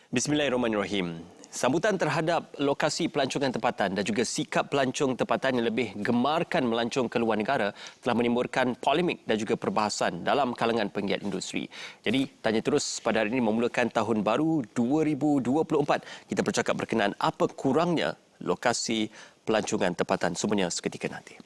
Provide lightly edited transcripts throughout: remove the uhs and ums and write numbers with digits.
Bismillahirrahmanirrahim. Sambutan terhadap lokasi pelancongan tempatan dan juga sikap pelancong tempatan yang lebih gemarkan melancong ke luar negara telah menimbulkan polemik dan juga perbahasan dalam kalangan penggiat industri. Jadi, Tanya Terus pada hari ini memulakan tahun baru 2024. Kita bercakap berkenaan apa kurangnya lokasi pelancongan tempatan. Semuanya seketika nanti.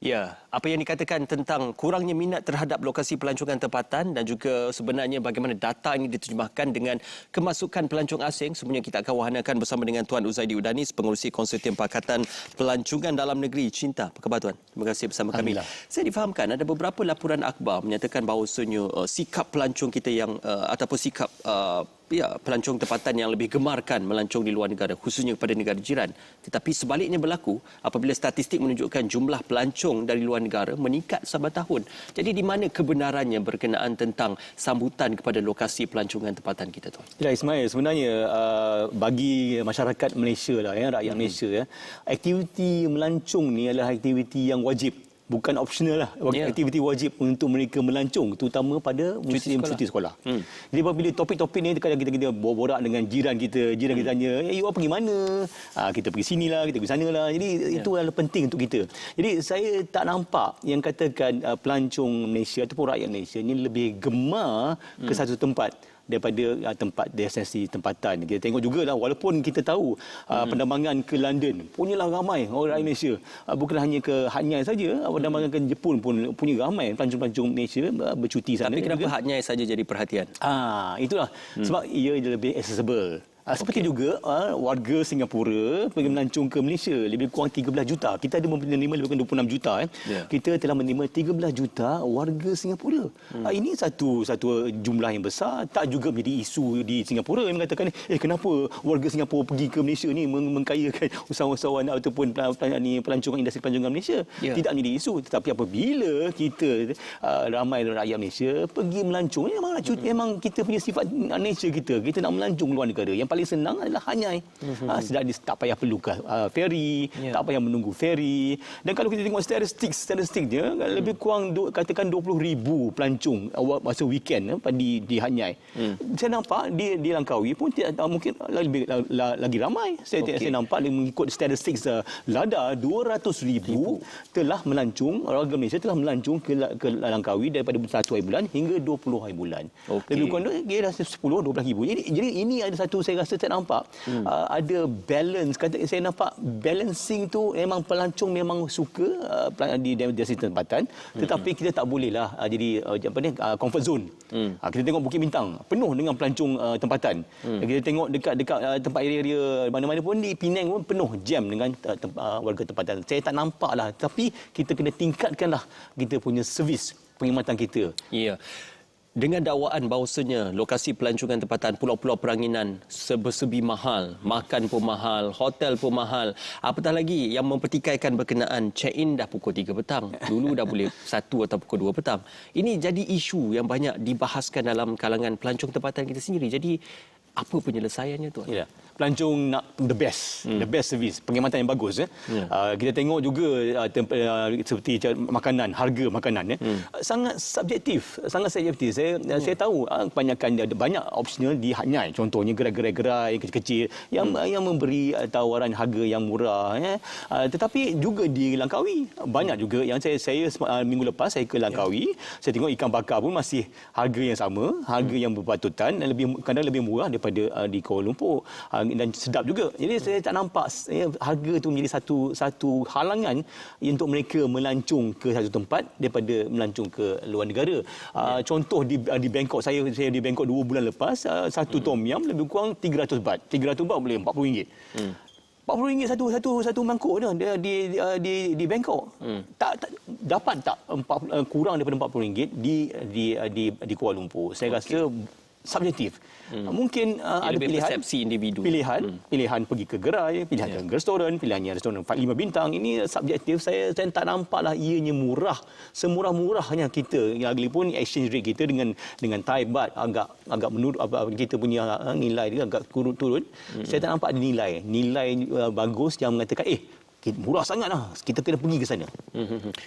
Ya, apa yang dikatakan tentang kurangnya minat terhadap lokasi pelancongan tempatan dan juga sebenarnya bagaimana data ini diterjemahkan dengan kemasukan pelancong asing. Semuanya kita akan wahanakan bersama dengan Tuan Uzaidi Udanis, Pengerusi Konsortium Pakatan Pelancongan Dalam Negeri Cinta. Apa khabar Tuan? Terima kasih bersama kami. Saya difahamkan ada beberapa laporan akhbar menyatakan bahawasanya sikap pelancong kita yang ataupun sikap pelancong tempatan yang lebih gemarkan melancong di luar negara, khususnya kepada negara jiran. Tetapi sebaliknya berlaku apabila statistik menunjukkan jumlah pelancong dari luar negara meningkat saban tahun. Jadi di mana kebenarannya berkenaan tentang sambutan kepada lokasi pelancongan tempatan kita, Tuan? Ya, Ismail, sebenarnya bagi masyarakat Malaysia lah, rakyat Malaysia, aktiviti melancong ni adalah aktiviti yang wajib. Bukan opsional lah, aktiviti wajib untuk mereka melancong, terutama pada musim cuti sekolah. Jadi apabila topik-topik ni kadang kita borak dengan jiran kita tanya, you all pergi mana? Kita pergi sini lah, kita pergi sana lah. Jadi itu adalah penting untuk kita. Jadi saya tak nampak yang katakan pelancong Malaysia ataupun rakyat Malaysia ni lebih gemar ke satu tempat daripada tempat destinasi tempatan. Kita tengok jugalah, walaupun kita tahu penerbangan ke London punyalah ramai orang Malaysia. Bukan hanya ke Hat Yai saja, penerbangan ke Jepun pun punya ramai pelancong-pelancong Malaysia bercuti sana. Tapi kenapa Hat Yai saja jadi perhatian? Itulah sebab ia lebih accessible. Seperti juga warga Singapura pergi melancong ke Malaysia lebih kurang 13 juta. Kita ada menerima lebih kurang 26 juta. Kita telah menerima 13 juta warga Singapura. Ini satu jumlah yang besar. Tak juga menjadi isu di Singapura yang mengatakan kenapa warga Singapura pergi ke Malaysia ni mengkayakan usahawan ataupun pelancongan industri pelancongan Malaysia. Tidak menjadi isu. Tetapi apabila kita ramai rakyat Malaysia pergi melancong, memang kita punya sifat nature kita nak melancong luar negara. Yang paling senang adalah Hat Yai. Tak payah perlu ferry, tak payah menunggu ferry. Dan kalau kita tengok statistiknya, lebih kurang katakan 20,000 pelancong masa weekend di Hat Yai. Saya nampak di Langkawi pun mungkin lagi ramai. Saya nampak mengikut statistik LADA 200,000 telah melancong, warga Malaysia telah melancong ke Langkawi daripada 1 hari bulan hingga 20 hari bulan. Lebih kurang dia dah 10-12,000. Jadi ini ada satu saya rasa tak nampak ada balance. Saya nampak balancing tu memang pelancong memang suka di destinasi tempatan, tetapi kita tak bolehlah jadi comfort zone. Kita tengok Bukit Bintang penuh dengan pelancong tempatan. Kita tengok dekat tempat area-area mana-mana pun di Penang pun penuh jam dengan warga tempatan. Saya tak nampaklah, tapi kita kena tingkatkanlah kita punya servis perkhidmatan kita. Ya. Dengan dakwaan bahawasanya lokasi pelancongan tempatan pulau-pulau peranginan serba-serbi mahal, makan pun mahal, hotel pun mahal. Apatah lagi yang mempertikaikan berkenaan check-in dah pukul 3 petang. Dulu dah boleh 1 atau pukul 2 petang. Ini jadi isu yang banyak dibahaskan dalam kalangan pelancong tempatan kita sendiri. Jadi apa penyelesaiannya, Tuan? Ya. Pelancong nak the best service, perkhidmatan yang bagus. Kita tengok juga seperti makanan, harga makanan sangat subjektif. Saya tahu kebanyakan ada banyak opsional di Hat Yai, contohnya gerai-gerai kecil-kecil yang memberi tawaran harga yang murah. Tetapi juga di Langkawi banyak juga yang saya minggu lepas saya ke Langkawi, saya tengok ikan bakar pun masih harga yang sama, harga yang berpatutan dan kadang lebih murah daripada di Kuala Lumpur. dan sedap juga. Jadi saya tak nampak harga itu menjadi satu halangan untuk mereka melancong ke satu tempat daripada melancong ke luar negara. Contoh di Bangkok, saya di Bangkok 2 bulan lepas, satu tom yum lebih kurang 300 baht. 300 baht boleh RM40. RM40 satu mangkuk dia di Bangkok. Tak dapat tak kurang daripada RM40 di Kuala Lumpur. Saya rasa subjektif. Mungkin ada pilihan persepsi individu. Pilihan pergi ke gerai, pilihan ke restoran, pilihannya restoran 4-5 bintang. Ini subjektif. Saya tak nampaklah ianya murah. Semurah-murahnya kita. Lagipun exchange rate kita dengan Thai baht agak menurut kita punya nilai dia agak turun. Saya tak nampak ada nilai bagus yang mengatakan murah sangatlah, kita kena pergi ke sana.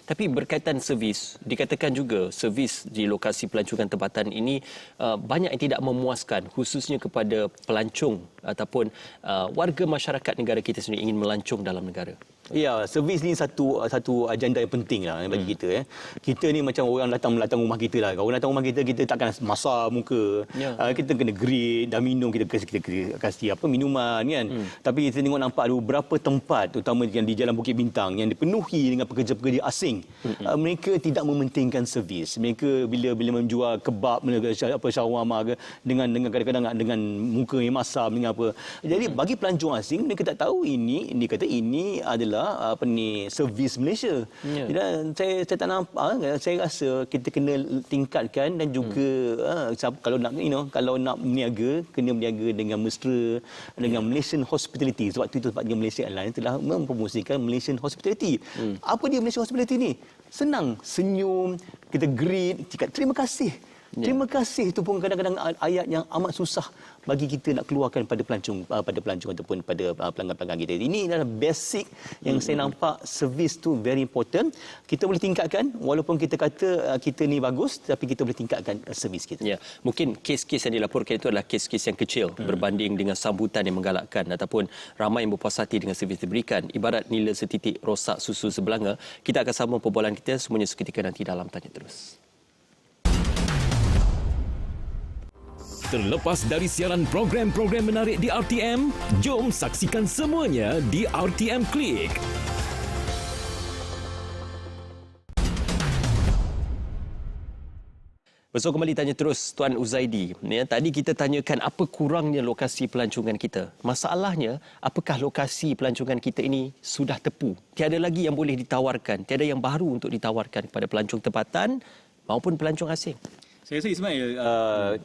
Tapi berkaitan servis, dikatakan juga servis di lokasi pelancongan tempatan ini banyak yang tidak memuaskan, khususnya kepada pelancong ataupun warga masyarakat negara kita sendiri ingin melancong dalam negara. Ya, servis ni satu agenda yang penting lah bagi kita. Kita ni macam orang datang rumah kita lah. Kalau orang datang rumah kita, kita takkan masak muka. Kita kena greet, dah minum, kita kasih minuman kan. Tapi kita tengok nampak ada beberapa tempat, terutama yang di Jalan Bukit Bintang, yang dipenuhi dengan pekerja-pekerja asing. Mereka tidak mementingkan servis. Mereka bila menjual kebab, shawarma dengan kadang-kadang dengan muka yang masam, dengan apa. Jadi bagi pelancong asing, mereka tak tahu ini adalah servis Malaysia. Dan saya tak nampak, saya rasa kita kena tingkatkan dan juga kalau nak berniaga, kena berniaga dengan mesra, dengan Malaysian Hospitality. Sebab itu sebabnya Malaysia Airlines telah mempromosikan Malaysian Hospitality. Apa dia Malaysian Hospitality ni? Senang, senyum, kita greet, cakap terima kasih. Terima kasih itu pun kadang-kadang ayat yang amat susah bagi kita nak keluarkan pada pelancong ataupun pada pelanggan-pelanggan kita. Ini adalah basic yang saya nampak, servis tu very important. Kita boleh tingkatkan walaupun kita kata kita ni bagus, tapi kita boleh tingkatkan servis kita. Ya, mungkin kes-kes yang dilaporkan itu adalah kes-kes yang kecil berbanding dengan sambutan yang menggalakkan ataupun ramai yang berpuas hati dengan servis diberikan. Ibarat nila setitik rosak susu sebelanga. Kita akan sambung perbualan kita semuanya seketika nanti dalam Tanya Terus. Terlepas dari siaran program-program menarik di RTM, jom saksikan semuanya di RTM Klik. Bersama kembali Tanya Terus Tuan Uzaidi. Tadi kita tanyakan apa kurangnya lokasi pelancongan kita. Masalahnya, apakah lokasi pelancongan kita ini sudah tepu? Tiada lagi yang boleh ditawarkan, tiada yang baru untuk ditawarkan kepada pelancong tempatan maupun pelancong asing. Saya rasa Ismail,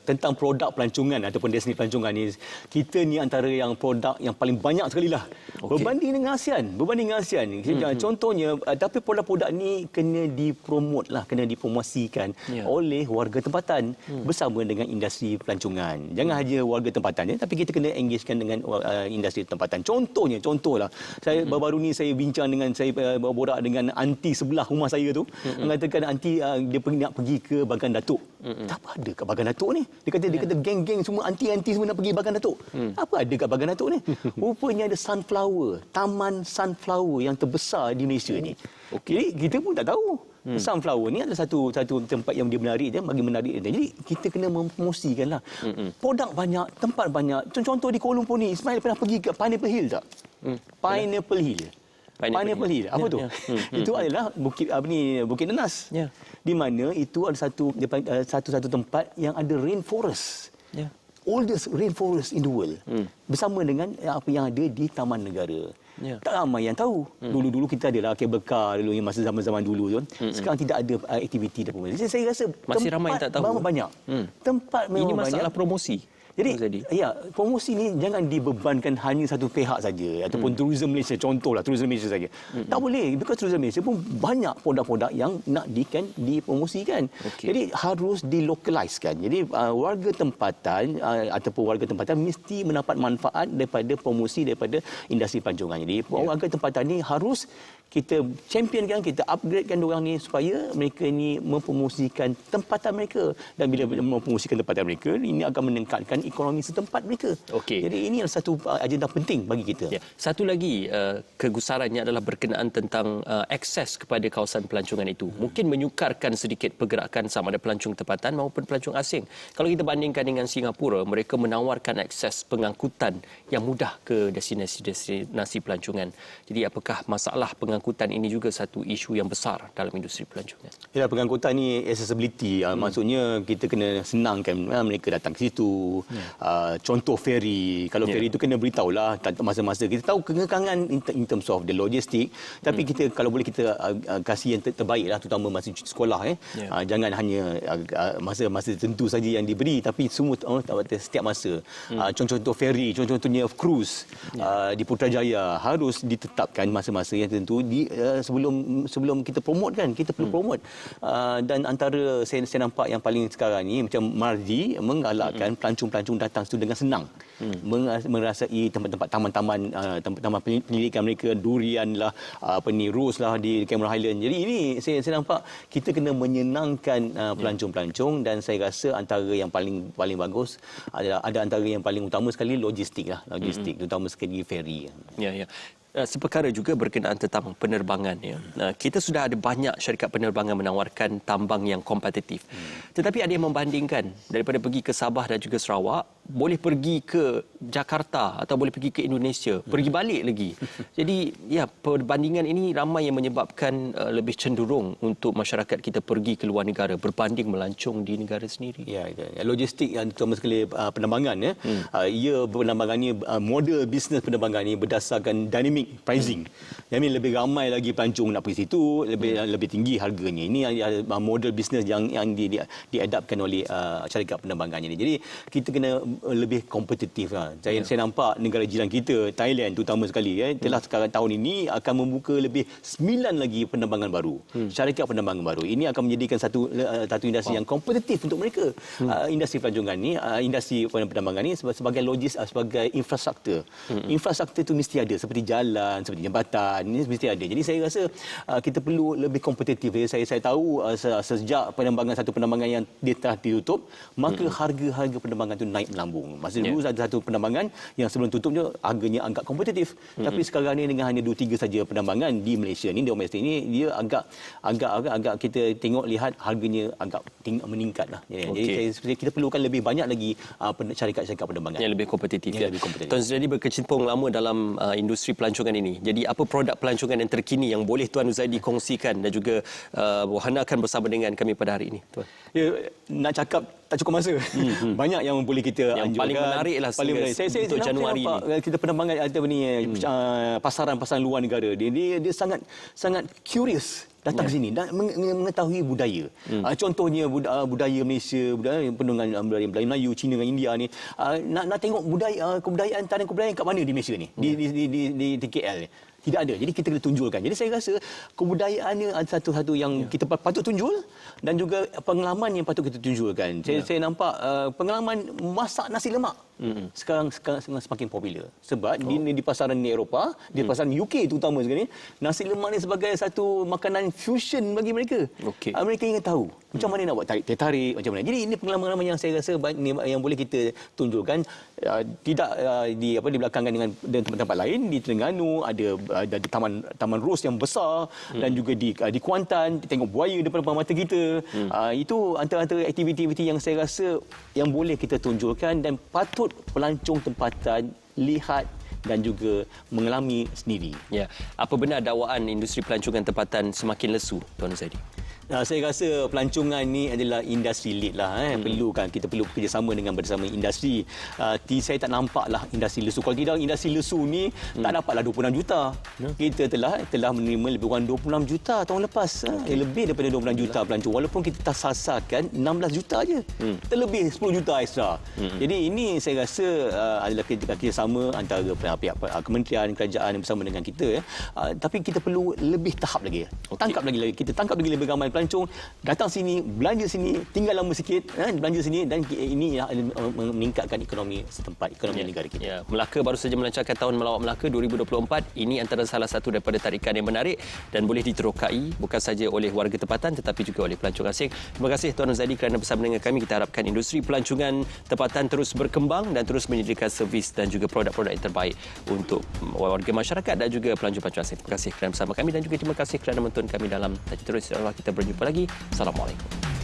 tentang produk pelancongan ataupun destinasi pelancongan ni, kita ni antara yang produk yang paling banyak sekali lah. Berbanding dengan ASEAN. Contohnya, tapi produk-produk ni kena dipromot lah, kena dipromosikan oleh warga tempatan bersama dengan industri pelancongan. Jangan hanya warga tempatan, tapi kita kena engagekan dengan industri tempatan. Contohlah, saya baru-baru ni saya bincang dengan, saya berborak dengan anti sebelah rumah saya tu, mengatakan anti dia nak pergi ke Bagan Datuk. Apa ada kat Bagan Datuk ni? Dia kata geng-geng semua anti-anti semua nak pergi Bagan Datuk. Apa ada kat Bagan Datuk ni? Rupanya ada sunflower, taman sunflower yang terbesar di Malaysia ni. Jadi kita pun tak tahu. Sunflower ni adalah satu tempat yang dia menarik dia, bagi menarik dia. Jadi kita kena mempromosikanlah. Produk banyak, tempat banyak. Contoh di Kuala Lumpur ni, Ismail pernah pergi ke Pineapple Hill tak? Pineapple Hill. Apa tu? Itu adalah Bukit Nenas. Di mana itu ada satu tempat yang ada rainforest. Oldest rainforest in the world. Bersama dengan apa yang ada di Taman Negara. Tak ramai yang tahu. Dulu-dulu kita adalah kabel car dulu, yang masa zaman-zaman dulu tu. Sekarang tidak ada aktiviti dan promosi. Jadi saya rasa masih ramai yang tak tahu. Banyak. Tempat memang ini banyak. masalah promosi. Jadi, promosi ni jangan dibebankan hanya satu pihak saja ataupun Tourism Malaysia, contohlah Tourism Malaysia saja. Tak boleh, because Tourism Malaysia pun banyak produk-produk yang nak dipromosikan. Jadi harus dilokaliskan. Jadi warga tempatan ataupun warga tempatan mesti mendapat manfaat daripada promosi daripada industri pelancongan. Jadi warga tempatan ni harus kita championkan, kita upgradekan diorang ni supaya mereka ni mempromosikan tempatan mereka, dan bila mempromosikan tempatan mereka ini akan meningkatkan ekonomi setempat mereka. Okey. Jadi ini adalah satu agenda penting bagi kita. Ya. Satu lagi kegusarannya adalah berkenaan tentang akses kepada kawasan pelancongan itu. Mungkin menyukarkan sedikit pergerakan sama ada pelancong tempatan maupun pelancong asing. Kalau kita bandingkan dengan Singapura, mereka menawarkan akses pengangkutan yang mudah ke destinasi pelancongan. Jadi apakah masalah pengangkutan ini juga satu isu yang besar dalam industri pelancongan? Ya, pengangkutan ni accessibility. Maksudnya kita kena senangkan mereka datang ke situ. Contoh ferry. Kalau ferry itu kena beritahulah masa-masa. Kita tahu kengekangan in terms of the logistik. Tapi kita kalau boleh kita kasih yang terbaik lah, terutama masa cuti sekolah. Jangan hanya masa-masa tertentu saja yang diberi, tapi semua setiap masa. Contoh-contoh ferry, contoh-contohnya cruise di Putrajaya harus ditetapkan masa-masa yang tertentu sebelum kita promote kan. Kita perlu promote. Dan antara saya nampak yang paling sekarang ni macam Mardi menggalakkan pelancong-pelancong datang situ dengan senang. Merasai tempat-tempat taman-taman pendidikan mereka, durian lah, rose lah di Cameron Highland. Jadi ini saya nampak kita kena menyenangkan pelancong-pelancong, dan saya rasa antara yang paling bagus adalah ada antara yang paling utama sekali logistik, terutama sekali ferry. Ya. Seperkara juga berkenaan tentang penerbangan. Kita sudah ada banyak syarikat penerbangan menawarkan tambang yang kompetitif. Tetapi ada yang membandingkan daripada pergi ke Sabah dan juga Sarawak, boleh pergi ke Jakarta atau boleh pergi ke Indonesia, pergi balik lagi. Jadi perbandingan ini ramai yang menyebabkan lebih cenderung untuk masyarakat kita pergi ke luar negara berbanding melancong di negara sendiri. Ya. Logistik yang terutama sekali penerbangan, ia penerbangan ni, model bisnes penerbangan ni berdasarkan dynamic pricing. Jadi lebih ramai lagi pelancong nak pergi situ, lebih tinggi harganya. Ini model bisnes yang diadaptkan oleh syarikat penerbangan ini. Jadi kita kena lebih kompetitif lah. Saya nampak negara jiran kita, Thailand terutama sekali, telah sekarang tahun ini akan membuka lebih 9 lagi penerbangan baru, syarikat penerbangan baru. Ini akan menjadikan satu industri yang kompetitif untuk mereka. Industri pelancongan ni, industri penerbangan ni sebagai sebagai infrastruktur. Infrastruktur itu mesti ada, seperti jalan, seperti jambatan, ini mesti ada. Jadi saya rasa kita perlu lebih kompetitif. Saya tahu sejak satu penerbangan yang dia telah ditutup, maka harga-harga penerbangan itu naik melambung. Masa dulu ada satu penerbangan yang sebelum tutupnya harganya agak kompetitif. Tapi sekarang ni dengan hanya 2-3 saja penerbangan di Malaysia ni, domestik ni, dia agak kita lihat harganya agak meningkat lah. Jadi kita perlukan lebih banyak lagi syarikat-syarikat penerbangan yang lebih kompetitif. Lebih kompetitif. Tuan Zuzaidi berkecimpung lama dalam industri pelancongan ini. Jadi apa produk pelancongan yang terkini yang boleh Tuan Zuzaidi kongsikan dan juga wahanakan bersama dengan kami pada hari ini, Tuan? Ya, nak cakap tak cukup masa. Banyak yang boleh kita yang anjurkan. paling menarik lah Saya untuk Januari ini. Kita penerbangan pasaran luar negara. Dia sangat curious datang ke sini dan mengetahui budaya. Contohnya budaya Malaysia, budaya Melayu, Cina dengan India ni. Nak tengok kebudayaan kat mana di Malaysia ni? Di KL ni. Tidak ada. Jadi kita kena tunjulkan. Jadi saya rasa kebudayaannya ada satu-satu yang kita patut tunjul, dan juga pengalaman yang patut kita tunjulkan. Saya nampak pengalaman masak nasi lemak sekarang semakin popular. Sebab di pasaran Eropah, di pasaran UK terutama sekali, nasi lemak ni sebagai satu makanan fusion bagi mereka. Mereka ingin tahu macam mana nak buat tarik macam mana. Jadi ini pengalaman-pengalaman yang saya rasa yang boleh kita tunjulkan. Tidak di belakangkan dengan tempat-tempat lain. Di Terengganu ada taman rose yang besar, dan juga di Kuantan tengok buaya depan mata kita. Itu antara aktiviti-aktiviti yang saya rasa yang boleh kita tunjulkan dan patut pelancong tempatan lihat dan juga mengalami sendiri. Ya, apa benar dakwaan industri pelancongan tempatan semakin lesu, Tuan Zuzaidi? Saya rasa pelancongan ni adalah industri lead lah. Kita perlu bekerjasama dengan bersama industri. Saya tak nampak lah industri lesu. Kalau tidak, industri lesu ni tak dapatlah 26 juta. Kita telah menerima lebih kurang 26 juta tahun lepas. Lebih daripada 26 juta pelancong. Walaupun kita sasarkan 16 juta je. Terlebih 10 juta extra. Jadi ini saya rasa adalah kerjasama antara pihak kementerian, kerajaan bersama dengan kita. Tapi kita perlu lebih tahap lagi. Kita tangkap lagi lebih ramai pelancong datang sini, belanja sini, tinggal lama sikit, belanja sini, dan ini meningkatkan ekonomi setempat, ekonomi negara kita. Ya, Melaka baru saja melancarkan Tahun Melawat Melaka 2024. Ini antara salah satu daripada tarikan yang menarik dan boleh diterokai bukan saja oleh warga tempatan tetapi juga oleh pelancong asing. Terima kasih Tuan Razali kerana bersama dengan kami. Kita harapkan industri pelancongan tempatan terus berkembang dan terus menyediakan servis dan juga produk-produk yang terbaik untuk warga masyarakat dan juga pelancong-pelancong asing. Terima kasih kerana bersama kami dan juga terima kasih kerana menonton kami dalam Tajuk Terus. InsyaAllah kita berjumpa lagi. Assalamualaikum.